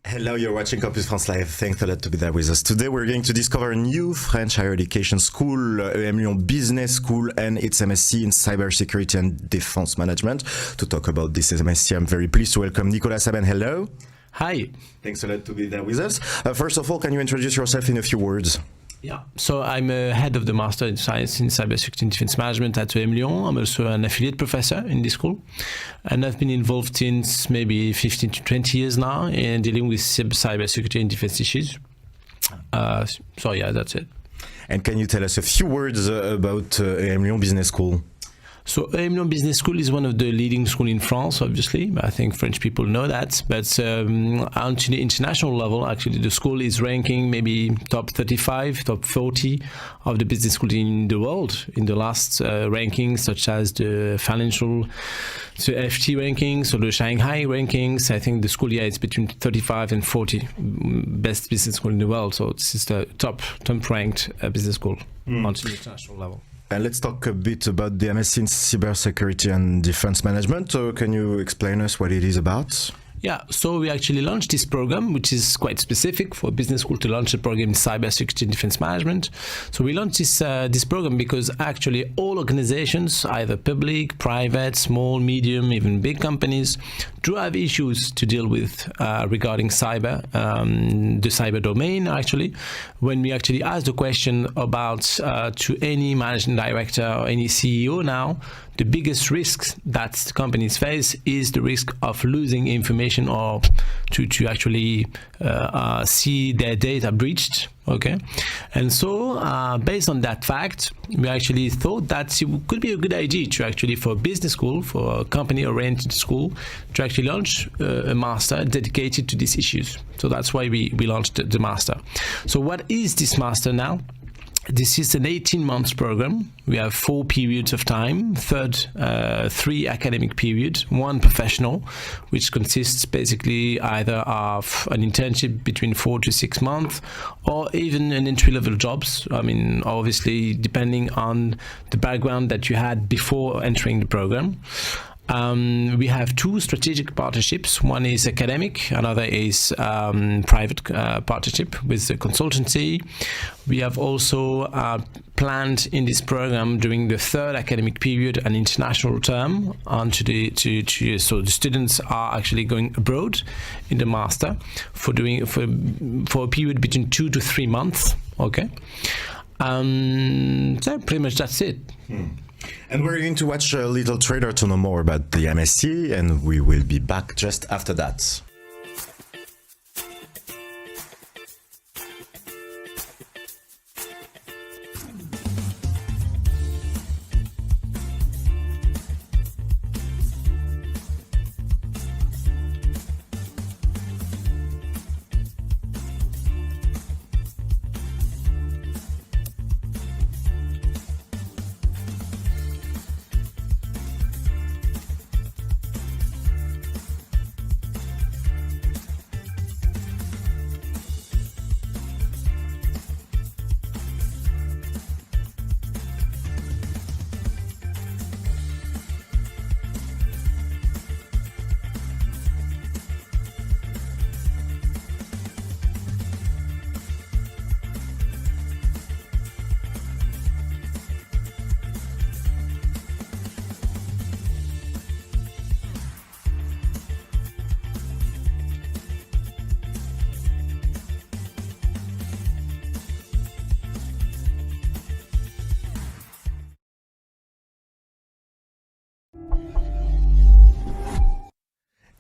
Hello, you're watching Campus France Live. Thanks a lot to be there with us. Today we're going to discover a new French higher education school, EM Lyon Business School, and its MSc in Cybersecurity and Defense Management. To talk about this MSc, I'm very pleased to welcome Nicolas Saben. Hello. Hi. Thanks a lot to be there with us. First of all, can you introduce yourself in a few words? Yeah, so I'm a head of the Master in Science in Cybersecurity and Defense Management at EM Lyon. I'm also an affiliate professor in this school. And I've been involved since maybe 15 to 20 years now in dealing with cybersecurity and defense issues. So yeah, that's it. And can you tell us a few words about EM Lyon Business School? So EM Lyon Business School is one of the leading schools in France, obviously. I think French people know that. But on to the international level, actually, the school is ranking maybe top 35, top 40 of the business schools in the world in the last rankings, such as the financial, the FT rankings or the Shanghai rankings. I think the school here is between 35 and 40 best business school in the world. So this is the top ranked business school on the international level. And let's talk a bit about the MSc in Cybersecurity and Defense Management. So can you explain us what it is about? Yeah, so we actually launched this program, which is quite specific for a business school to launch a program in cybersecurity and defense management. So we launched this program because actually all organizations, either public, private, small, medium, even big companies, do have issues to deal with regarding cyber, the cyber domain. Actually, when we actually ask the question about to any managing director or any CEO now, the biggest risk that companies face is the risk of losing information or to actually see their data breached. Okay, and so based on that fact, we actually thought that it could be a good idea to actually, for a business school, for a company-oriented school, to actually launch a master dedicated to these issues. So that's why we launched the master. So what is this master now? This is an 18-month program. We have 4 periods of time, 3 academic periods, 1 professional, which consists basically either of an internship between 4 to 6 months or even an entry-level jobs. I mean, obviously, depending on the background that you had before entering the program. We have 2 strategic partnerships. One is academic, another is private partnership with the consultancy. We have also planned in this program during the 3rd academic period an international term so the students are actually going abroad in the master for a period between 2 to 3 months. Okay, so pretty much that's it. And we're going to watch a little trailer to know more about the MSc, and we will be back just after that.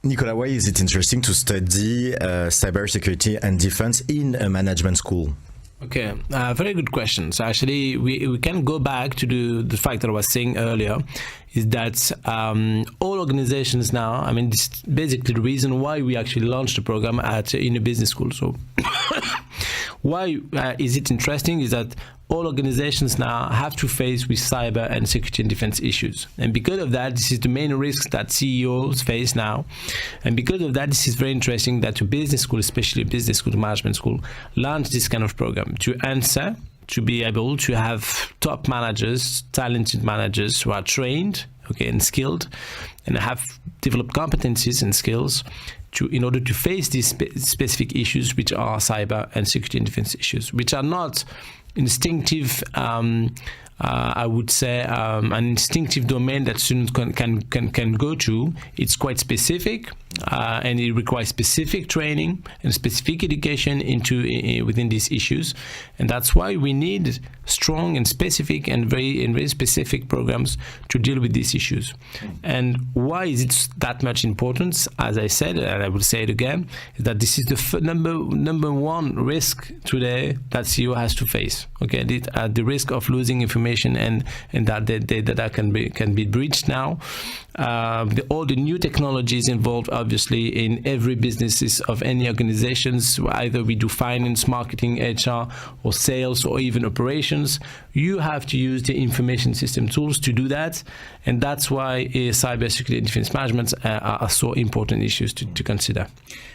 Nicolas, why is it interesting to study cybersecurity and defense in a management school? Okay, very good question. So actually, we can go back to the fact that I was saying earlier, is that all organizations now, I mean, this is basically the reason why we actually launched the program in a business school. So why is it interesting is that all organizations now have to face with cyber and security and defense issues. And because of that, this is the main risk that CEOs face now. And because of that, this is very interesting that a business school, especially a business school, management school, launch this kind of program to answer, to be able to have top managers, talented managers who are trained, okay, and skilled, and have developed competencies and skills in order to face these specific issues, which are cyber and security and defense issues, which are not instinctive. I would say an instinctive domain that students can go to. It's quite specific, and it requires specific training and specific education within these issues, and that's why we need strong and specific and very specific programs to deal with these issues. And why is it that much importance? As I said, and I will say it again, is that this is the number one risk today that CEO has to face. Okay, the risk of losing information and that data can be breached now. All the new technologies involved, obviously, in every businesses of any organizations, either we do finance, marketing, HR, or sales, or even operations. You have to use the information system tools to do that, and that's why cybersecurity and defense management are so important issues to consider.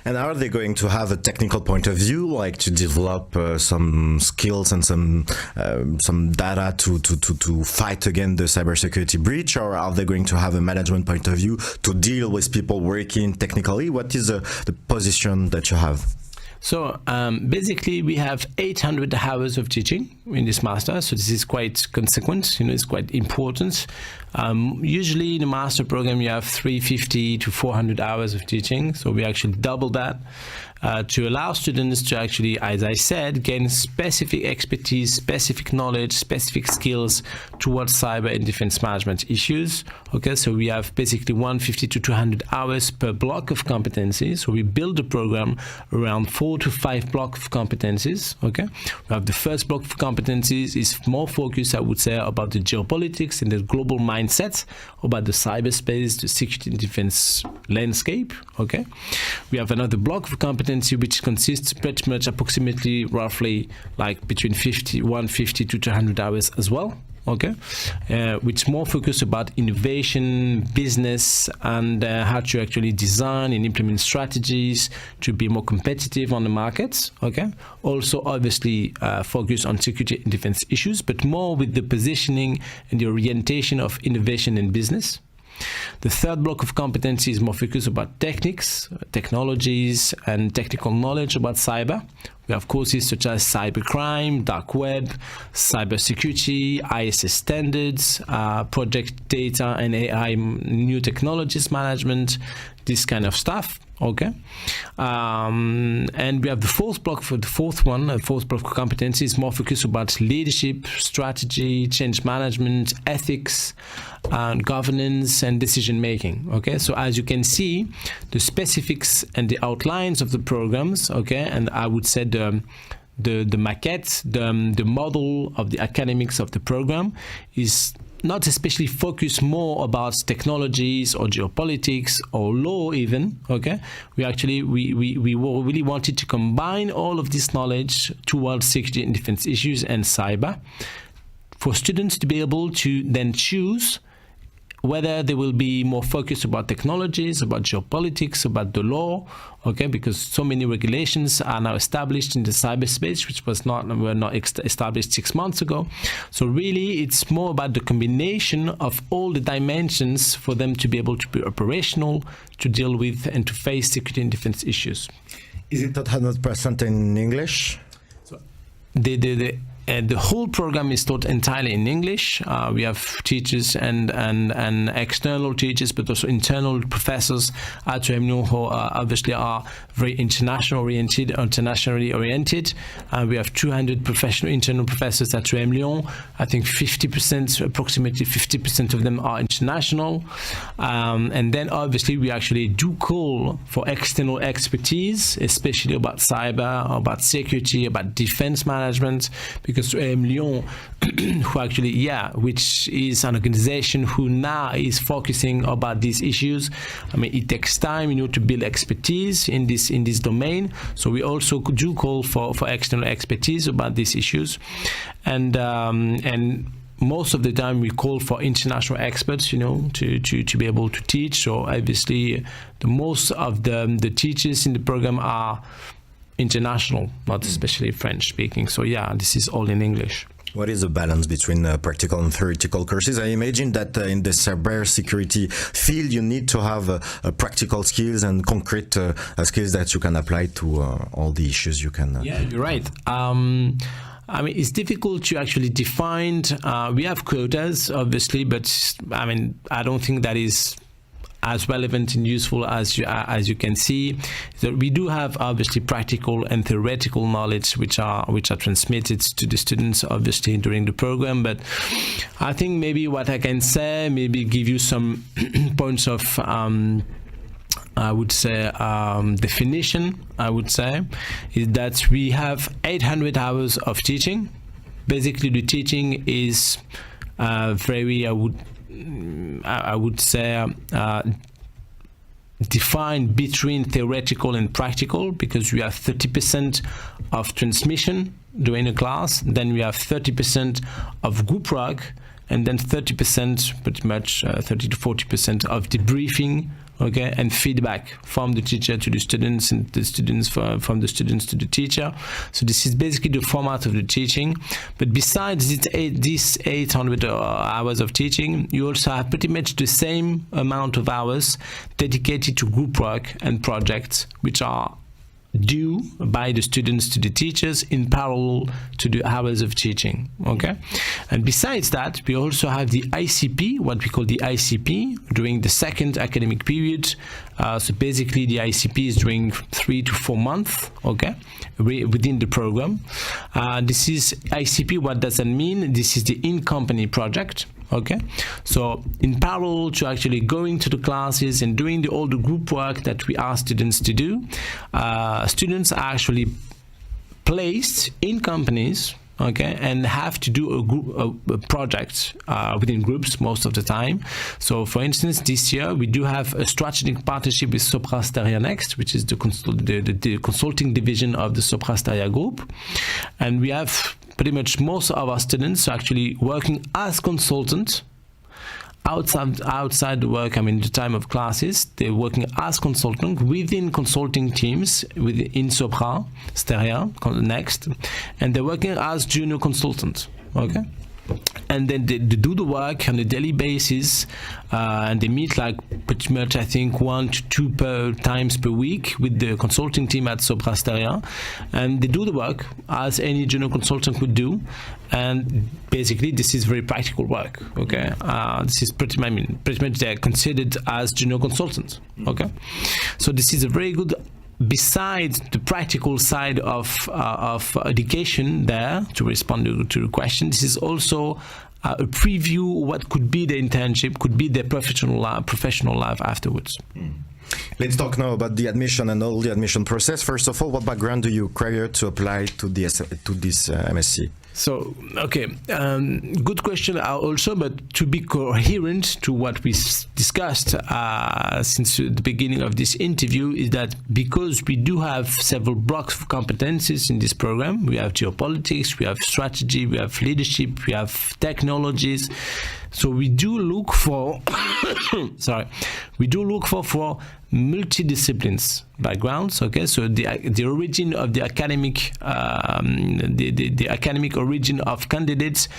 And are they going to have a technical point of view, like to develop some skills and some data to fight against the cybersecurity breach, or are they going to have a management point of view to deal with people working technically? What is the position that you have? So basically, we have 800 hours of teaching in this master. So this is quite consequent. It's quite important. Usually in a master program, you have 350 to 400 hours of teaching. So we actually double that to allow students to actually, as I said, gain specific expertise, specific knowledge, specific skills towards cyber and defense management issues. Okay, so we have basically 150 to 200 hours per block of competencies. So we build the program around 4 to 5 blocks of competencies. Okay, we have the first block of competencies is more focused, I would say, about the geopolitics and the global mindset, about the cyberspace, the security and defense landscape. Okay, we have another block of competencies which consists pretty much approximately roughly like between 150 to 200 hours as well. Okay, which more focus about innovation, business, and how to actually design and implement strategies to be more competitive on the markets. Okay, also obviously focus on security and defense issues, but more with the positioning and the orientation of innovation and business. The third block of competency is more focused about techniques, technologies, and technical knowledge about cyber. We have courses such as cybercrime, dark web, cybersecurity, ISS standards, project data and AI new technologies management, this kind of stuff. Okay, and we have the fourth block for the fourth block of competency is more focused about leadership, strategy, change management, ethics, governance, and decision making. Okay, so as you can see, the specifics and the outlines of the programs. Okay, and I would say the maquette, the model of the academics of the program is not especially focused more about technologies or geopolitics or law even. Okay, we really wanted to combine all of this knowledge towards security and defense issues and cyber for students to be able to then choose whether they will be more focused about technologies, about geopolitics, about the law, okay, because so many regulations are now established in the cyberspace, which were not established 6 months ago. So really, it's more about the combination of all the dimensions for them to be able to be operational, to deal with and to face security and defense issues. Is it 100% in English? So the whole program is taught entirely in English. We have teachers and external teachers, but also internal professors at UMLyon who obviously are very internationally oriented. We have 200 professional internal professors at UMLyon. I think approximately 50% of them are international. And then obviously we actually do call for external expertise, especially about cyber, about security, about defense management, because UMLyon, who actually, which is an organization who now is focusing about these issues. I mean, it takes time, to build expertise in this domain. So we also do call for external expertise about these issues, and most of the time we call for international experts, to be able to teach. So obviously, the most of the teachers in the program are international, not especially French speaking. So this is all in English. What is the balance between practical and theoretical courses? I imagine that in the cybersecurity field, you need to have practical skills and concrete skills that you can apply to all the issues you can. Yeah, you're right. I mean, it's difficult to actually define. We have quotas, obviously, but I mean, I don't think that is as relevant and useful as you can see. So we do have obviously practical and theoretical knowledge which are transmitted to the students obviously during the program, but I think maybe what I can say, maybe give you some points of I would say definition, I would say, is that we have 800 hours of teaching. Basically the teaching is very, I would say defined between theoretical and practical, because we have 30% of transmission during a class, then we have 30% of group work, and then 30%, pretty much 30 to 40% of debriefing, okay, and feedback from the teacher to the students, and the students from the students to the teacher. So this is basically the format of the teaching. But besides this 800 hours of teaching, you also have pretty much the same amount of hours dedicated to group work and projects, which are due by the students to the teachers in parallel to the hours of teaching, okay? And besides that, we also have the ICP, what we call the ICP, during the second academic period. So basically the ICP is during 3 to 4 months, okay, within the program. This is ICP, what does that mean? This is the in-company project. Okay, so in parallel to actually going to the classes and doing all the group work that we ask students to do, students are actually placed in companies, okay, and have to do a project within groups most of the time. So for instance, this year we do have a strategic partnership with Sopra Steria Next, which is the consulting division of the Sopra Steria group, and we have pretty much most of our students are actually working as consultants outside the work. I mean, the time of classes, they're working as consultant within consulting teams in Sopra Steria Next, and they're working as junior consultants. Okay. And then they do the work on a daily basis, and they meet like pretty much, I think, 1 to 2 times per week with the consulting team at Sopra Steria, and they do the work as any junior consultant would do. And basically, this is very practical work. Okay, this is pretty much they're considered as junior consultants. Okay, so this is a very good. Besides the practical side of education there, to respond to the question, this is also a preview what could be the internship, could be the professional life afterwards. Let's talk now about the admission and all the admission process. First of all, what background do you require to apply to this MSc? So, okay, good question also, but to be coherent to what we discussed since the beginning of this interview, is that because we do have several blocks of competencies in this program, we have geopolitics, we have strategy, we have leadership, we have technologies. So we do look for, we do look for multidisciplines backgrounds. Okay, so the origin of the academic, the academic origin of candidates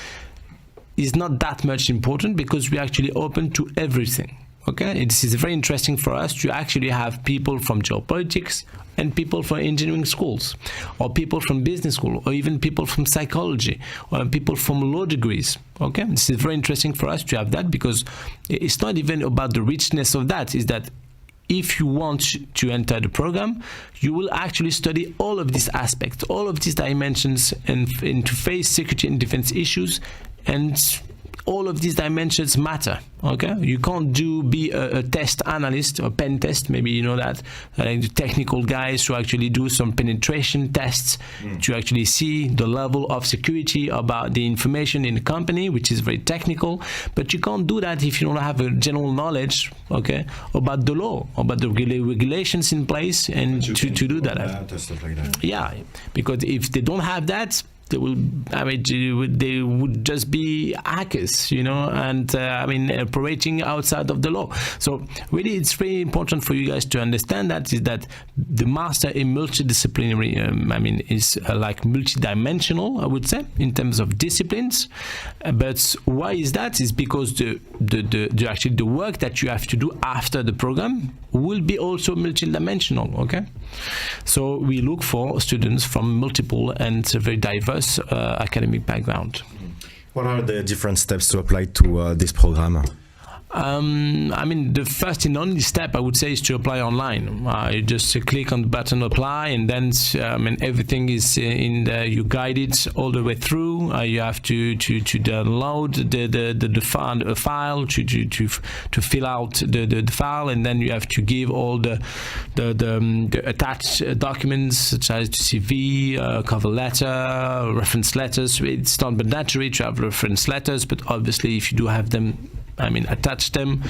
is not that much important, because we actually open to everything. Okay, this is very interesting for us to actually have people from geopolitics and people from engineering schools, or people from business school, or even people from psychology, or people from law degrees. Okay, this is very interesting for us to have that, because it's not even about the richness of that. Is that if you want to enter the program, you will actually study all of these aspects, all of these dimensions, and to face security and defense issues, and all of these dimensions matter. Okay, you can't be a test analyst or pen test. Maybe you know that, like the technical guys who actually do some penetration tests to actually see the level of security about the information in the company, which is very technical. But you can't do that if you don't have a general knowledge, okay, about the law, about the regulations in place, and to do that. Stuff like that. Yeah, because if they don't have that, they would just be hackers, and operating outside of the law. So really, it's very important for you guys to understand that the master in multidisciplinary, is like multidimensional, I would say, in terms of disciplines. But why is that? Is because the work that you have to do after the program will be also multidimensional. Okay, so we look for students from multiple and very diverse academic background. What are the different steps to apply to this program? The first and only step I would say is to apply online. You just click on the button apply, and then everything is in there. You guide it all the way through. You have to download the file to fill out the file, and then you have to give all the attached documents such as CV, cover letter, reference letters. It's not mandatory to have reference letters, but obviously if you do have them, attach them.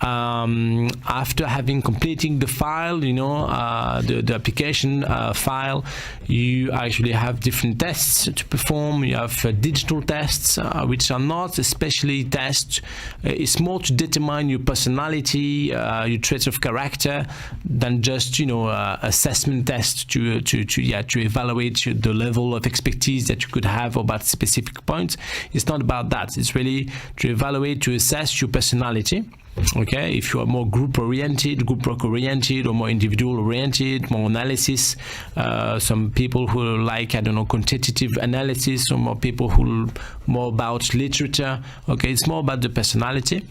After having completing the file, the application file, you actually have different tests to perform. You have digital tests, which are not especially tests. It's more to determine your personality, your traits of character, than just assessment tests to evaluate the level of expertise that you could have about specific points. It's not about that. It's really to evaluate, to assess your personality. Okay, if you are more group oriented, group work oriented, or more individual oriented, more analysis. Some people who like, quantitative analysis, or more people who more about literature. Okay, it's more about the personality.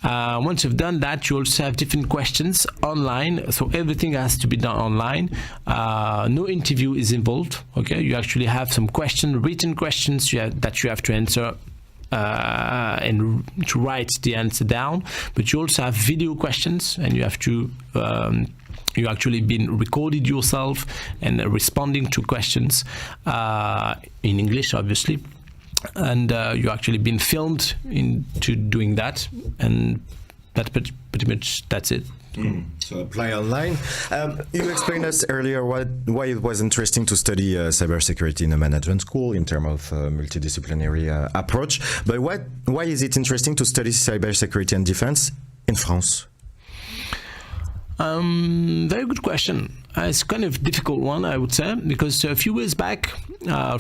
Once you've done that, you also have different questions online. So everything has to be done online. No interview is involved. Okay, you actually have some written questions that you have to answer. And to write the answer down, but you also have video questions, and you have to you actually been recorded yourself and responding to questions in English, obviously, and you actually been filmed into doing that, and that's pretty much that's it. So apply online. You explained us earlier why it was interesting to study cybersecurity in a management school in terms of multidisciplinary approach. But why is it interesting to study cybersecurity and defense in France? Very good question. It's kind of a difficult one, I would say, because a few years back,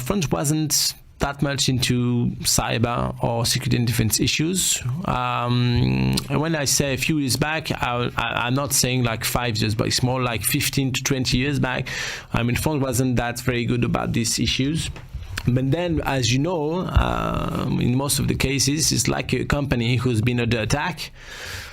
France wasn't that much into cyber or security and defense issues. And when I say a few years back, I'm not saying like 5 years, but it's more like 15 to 20 years back. France wasn't that very good about these issues. But then, as you know, in most of the cases, it's like a company who's been under attack.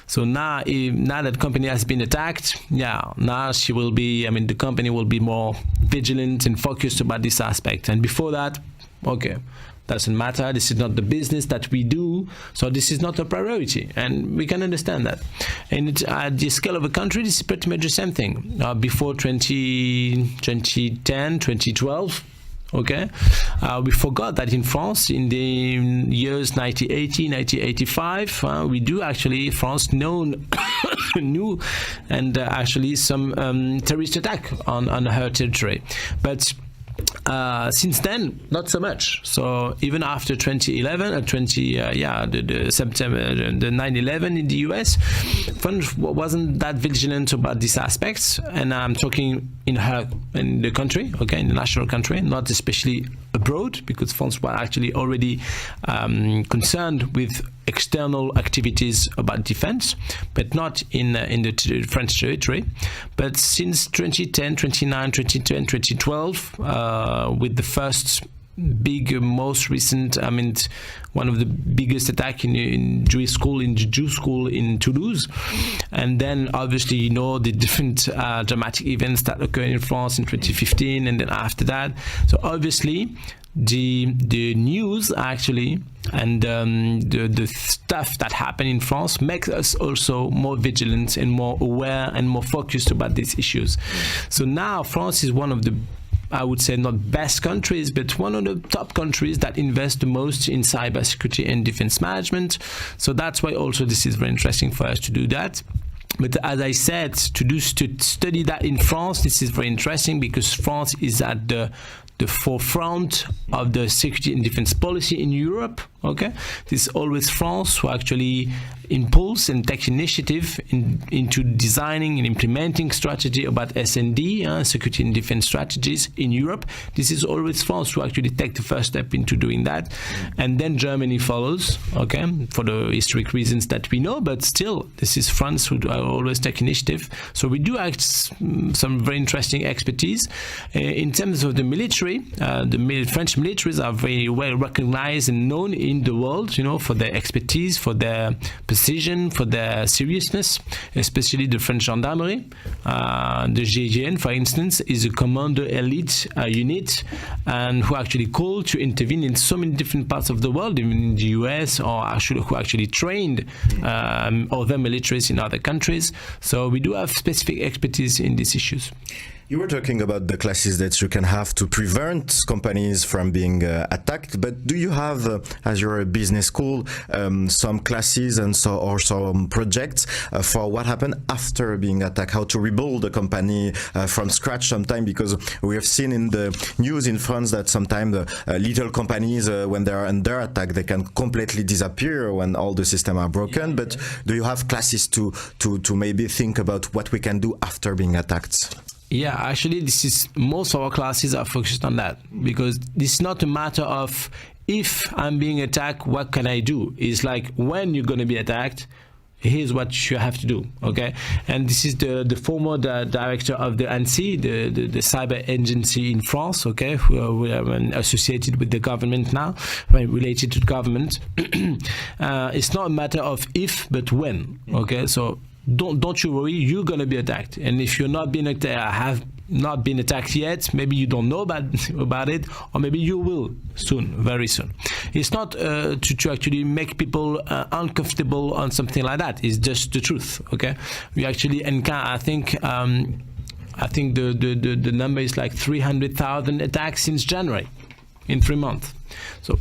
So now that company has been attacked, now she will be, the company will be more vigilant and focused about this aspect. And before that, okay, doesn't matter. This is not the business that we do, so this is not a priority, and we can understand that. And at the scale of a country, this is pretty much the same thing. Before 2010, 2012, okay, we forgot that in France, in the years 1980, 1985, we do actually, France knew and actually some terrorist attack on her territory, but since then, not so much. So even after 2011, the September, the 9/11 in the US, France wasn't that vigilant about these aspects. And I'm talking in the country, okay, in the national country, not especially abroad, because France was actually already concerned with external activities about defense, but not in the French territory. But since 2010, 2009, 2010, 2012, with the first big, most recent, one of the biggest attack in Jewish school, in the Jew school in Toulouse, and then obviously the different dramatic events that occurred in France in 2015, and then after that. So obviously the news actually and the stuff that happened in France makes us also more vigilant and more aware and more focused about these issues. So now France is one of the, I would say, not best countries, but one of the top countries that invest the most in cybersecurity and defense management. So that's why also this is very interesting for us to do that. But as I said, to study that in France, this is very interesting because France is at the the forefront of the security and defense policy in Europe. Okay, this is always France who actually impulse and take initiative into designing and implementing strategy about S&D, security and defense strategies in Europe. This is always France who actually take the first step into doing that, and then Germany follows. Okay, for the historic reasons that we know, but still, this is France who always take initiative. So we do have some very interesting expertise in terms of the military. The French militaries are very well recognized and known in the world, for their expertise, for their precision, for their seriousness, especially the French gendarmerie. The GIGN, for instance, is a commander elite unit, and who actually called to intervene in so many different parts of the world, even in the US, or who actually trained other militaries in other countries. So we do have specific expertise in these issues. You were talking about the classes that you can have to prevent companies from being attacked, but do you have, as you're a business school, some classes and or some projects for what happened after being attacked, how to rebuild a company from scratch sometime? Because we have seen in the news in France that sometimes little companies, when they are under attack, they can completely disappear when all the systems are broken. But do you have classes to maybe think about what we can do after being attacked? Yeah, actually, most of our classes are focused on that, because this is not a matter of if I'm being attacked, what can I do? It's like, when you're going to be attacked, here's what you have to do, okay? And this is the former director of the ANSSI, the cyber agency in France, okay, who are associated with the government now, related to the government. It's not a matter of if, but when, okay? So don't you worry, you're going to be attacked. And if you're not being attacked, have not been attacked yet, maybe you don't know about it, or maybe you will soon, very soon. It's not to actually make people uncomfortable on something like that. It's just the truth, okay? We actually encounter, I think the number is like 300,000 attacks since January, in 3 months. So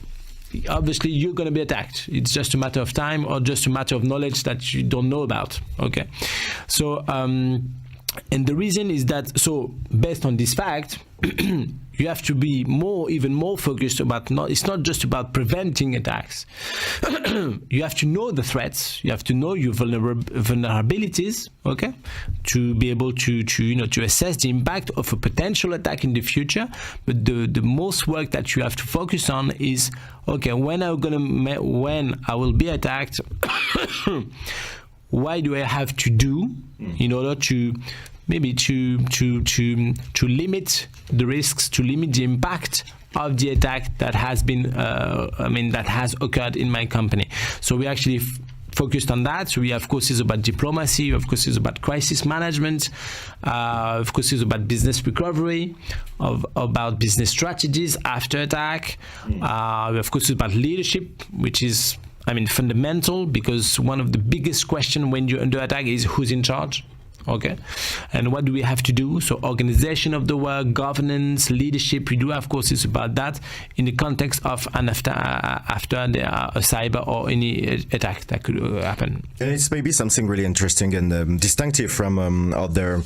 obviously you're going to be attacked. It's just a matter of time, or just a matter of knowledge that you don't know about, okay? So and the reason is that, so based on this fact, you have to be even more focused about, it's not just about preventing attacks. You have to know the threats, you have to know your vulnerabilities, okay, to be able to assess the impact of a potential attack in the future. But the most work that you have to focus on is, okay, when I will be attacked, what do I have to do in order to maybe to limit the risks, to limit the impact of the attack that has been that has occurred in my company. So we actually focused on that. So we have courses about diplomacy, we have courses about crisis management, of courses about business recovery, about business strategies after attack. We have courses about leadership, which is fundamental, because one of the biggest questions when you're under attack is who's in charge, okay? And what do we have to do? So organization of the work, governance, leadership, we do have courses about that in the context of and after a cyber or any attack that could happen. And it's maybe something really interesting and distinctive from other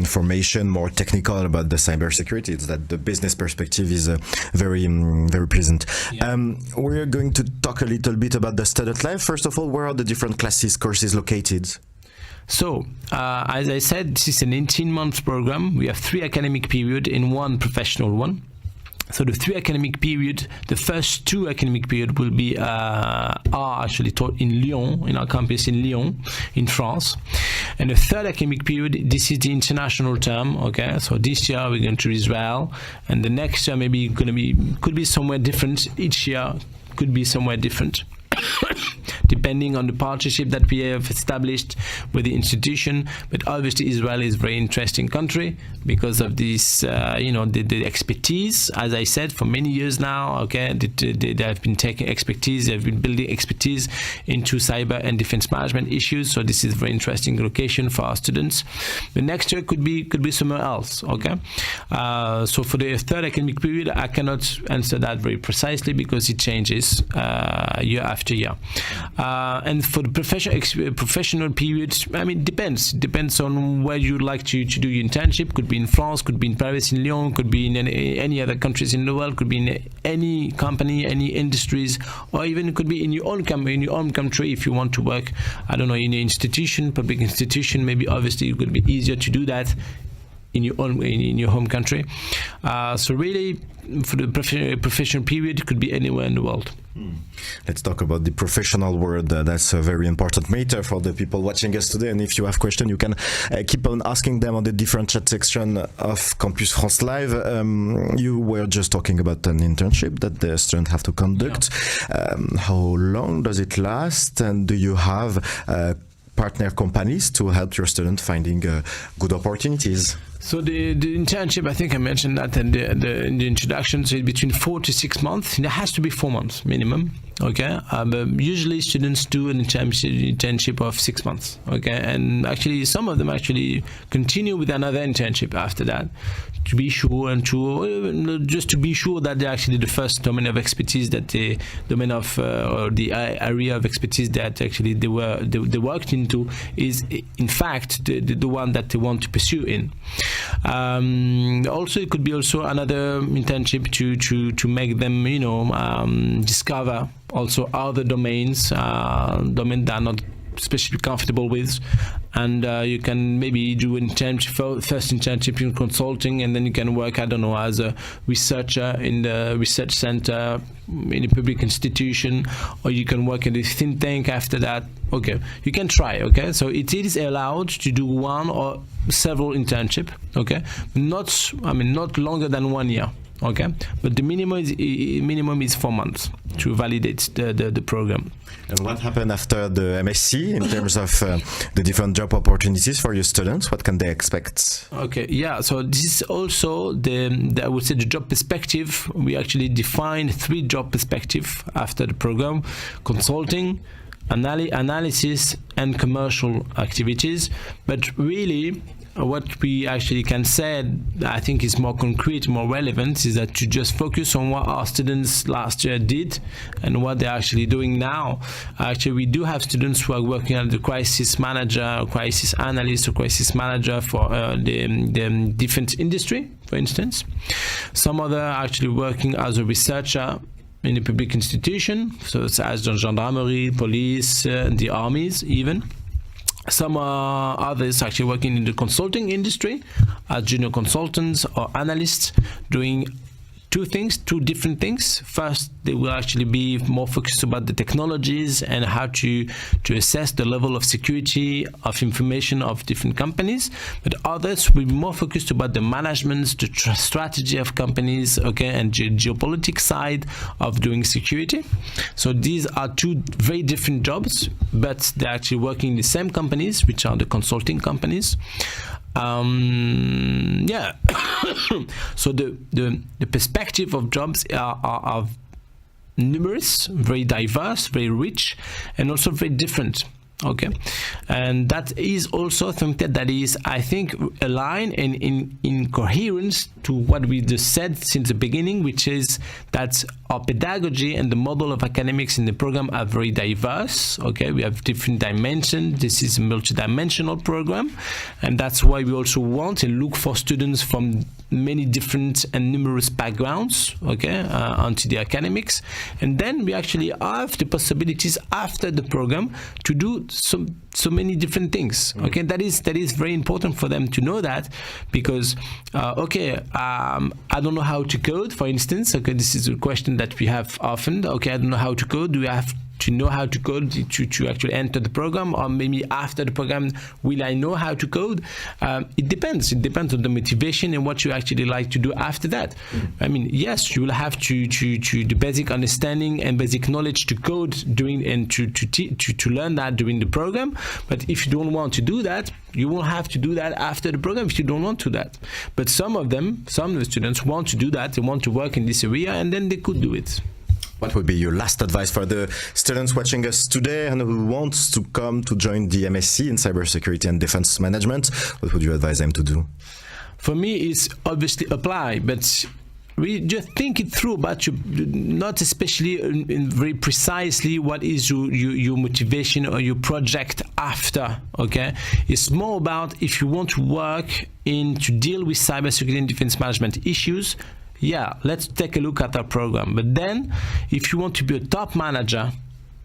formation, more technical about the cybersecurity. It's that the business perspective is very present. Yeah. We're going to talk a little bit about the student life. First of all, where are the different courses located? So, as I said, this is an 18-month program. We have 3 academic periods and 1 professional one. So the 3 academic period, the first 2 academic period will be are actually taught in Lyon, in our campus in Lyon, in France. And the 3rd academic period, this is the international term, okay? So this year we're going to Israel, and the next year maybe could be somewhere different. Each year could be somewhere different. Depending on the partnership that we have established with the institution. But obviously Israel is a very interesting country because of this, the expertise, as I said, for many years now, okay, they have been taking expertise, they've been building expertise into cyber and defense management issues. So this is a very interesting location for our students. The next year could be somewhere else, okay? So for the 3rd academic period, I cannot answer that very precisely because it changes year after year. And for the professional period, I mean, depends on where you like to do your internship. Could be in France, could be in Paris, in Lyon, could be in any other countries in the world, could be in any company, any industries, or even it could be in your own country if you want to work, I don't know, in an institution, public institution. Maybe obviously it would be easier to do that in your home country. So really, for the professional period, it could be anywhere in the world. Let's talk about the professional world. That's a very important matter for the people watching us today. And if you have questions, you can keep on asking them on the different chat section of Campus France Live. You were just talking about an internship that the students have to conduct. Yeah. How long does it last? And do you have partner companies to help your students finding good opportunities? So the internship, I think I mentioned that in the introduction, so it's between 4 to 6 months. It has to be 4 months minimum, okay? But usually students do an internship of 6 months, okay? And actually some of them actually continue with another internship after that, to be sure just to be sure that they're actually the first domain of expertise that the domain of or the area of expertise that actually they worked into is in fact the one that they want to pursue in. Also, it could be also another internship to make them discover also other domains that are not especially comfortable with, and you can maybe do first internship in consulting, and then you can work, I don't know, as a researcher in the research center in a public institution, or you can work in a think tank after that. Okay, you can try. Okay, so it is allowed to do one or several internship. Okay, not longer than 1 year. Okay, but the minimum is 4 months to validate the program. And what happened after the MSc in terms of the different job opportunities for your students? What can they expect? Okay, yeah. So this is also I would say the job perspective. We actually defined 3 job perspectives after the program: consulting, analysis, and commercial activities. But really, what we actually can say, I think is more concrete, more relevant, is that to just focus on what our students last year did and what they're actually doing now. Actually, we do have students who are working as the crisis manager, or crisis analyst, or crisis manager for the defense industry, for instance. Some other are actually working as a researcher in a public institution, so it's as the gendarmerie, police, the armies even. Some others actually working in the consulting industry as junior consultants or analysts, doing two different things. First, they will actually be more focused about the technologies and how to assess the level of security of information of different companies. But others will be more focused about the management, the strategy of companies, okay, and geopolitics side of doing security. So these are 2 very different jobs, but they're actually working in the same companies, which are the consulting companies. Yeah. So the perspective of jobs are numerous, very diverse, very rich, and also very different. Okay, and that is also something that is, I think, aligned and in coherence to what we just said since the beginning, which is that our pedagogy and the model of academics in the program are very diverse. Okay, we have different dimensions. This is a multidimensional program, and that's why we also want and look for students from many different and numerous backgrounds, okay, onto the academics. And then we actually have the possibilities after the program to do so many different things. Okay, that is very important for them to know that, because I don't know how to code, for instance. Okay, this is a question that we have often. Okay, I don't know how to code. Do I have to know how to code to actually enter the program, or maybe after the program will I know how to code? It depends on the motivation and what you actually like to do after that. I mean, yes, you will have to the basic understanding and basic knowledge to code during and to learn that during the program. But if you don't want to do that, you won't have to do that after the program if you don't want to do that. But some of the students want to do that. They want to work in this area, and then they could do it. What would be your last advice for the students watching us today and who wants to come to join the MSc in Cybersecurity and Defense Management? What would you advise them to do? For me, it's obviously apply, but we just think it through, but not especially in very precisely what is your motivation or your project after. Okay, it's more about if you want to work to deal with cybersecurity and defense management issues. Yeah, let's take a look at our program. But then, if you want to be a top manager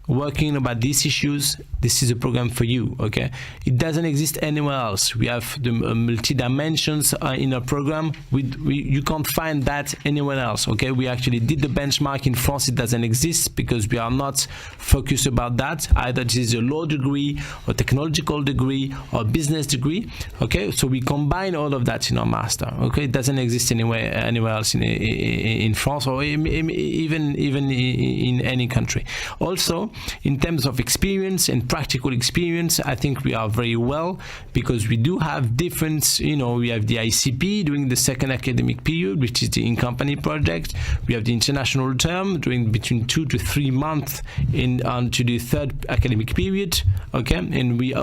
working about these issues, this is a program for you. Okay, it doesn't exist anywhere else. We have the multi dimensions in our program. You can't find that anywhere else. Okay, we actually did the benchmark in France. It doesn't exist because we are not focused about that. Either it is a law degree or technological degree or business degree. Okay, so we combine all of that in our master. Okay, it doesn't exist anywhere else in France or even in any country. Also, in terms of experience and practical experience, I think we are very well, because we do have different, we have the ICP during the second academic period, which is the in-company project. We have the international term during between 2 to 3 months to the third academic period. Okay, and we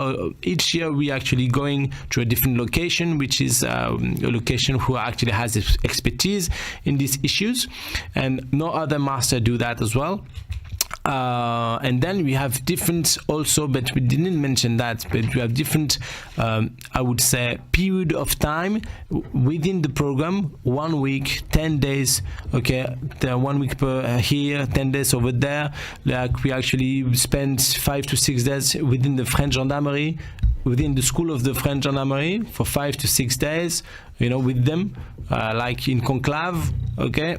each year we actually going to a different location, which is a location who actually has expertise in these issues, and no other master do that as well. And then we have different also, but we didn't mention that, but we have different, I would say, period of time within the program. 1 week, 10 days, okay, 1 week per here, 10 days over there. Like we actually spend 5 to 6 days within the French Gendarmerie, within the school of the French Gendarmerie for 5 to 6 days, with them, like in conclave. Okay,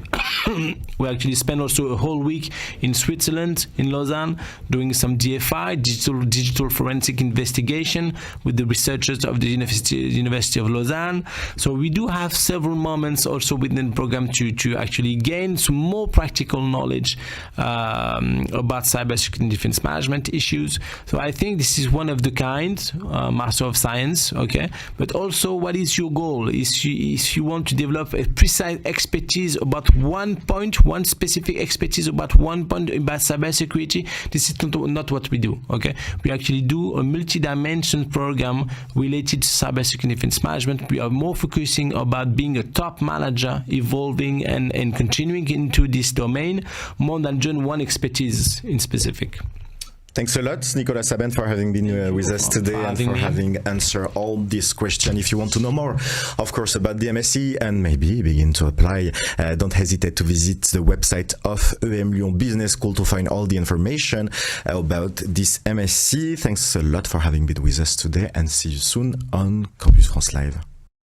we actually spend also a whole week in Switzerland, in Lausanne, doing some DFI, digital forensic investigation, with the researchers of the University of Lausanne. So we do have several moments also within the program to actually gain some more practical knowledge about cybersecurity and defense management issues. So I think this is one of the kind, Master of Science. Okay, but also, what is your goal? If you want to develop a precise expertise about one specific expertise about one point about cybersecurity, this is not what we do. Okay, we actually do a multi-dimension program related to cybersecurity defense management. We are more focusing about being a top manager, evolving and continuing into this domain, more than just one expertise in specific. Thanks a lot, Nicolas Saben, for having been with us today and for having answered all these questions. If you want to know more, of course, about the MSc and maybe begin to apply, don't hesitate to visit the website of EM Lyon Business School to find all the information about this MSc. Thanks a lot for having been with us today, and see you soon on Campus France Live.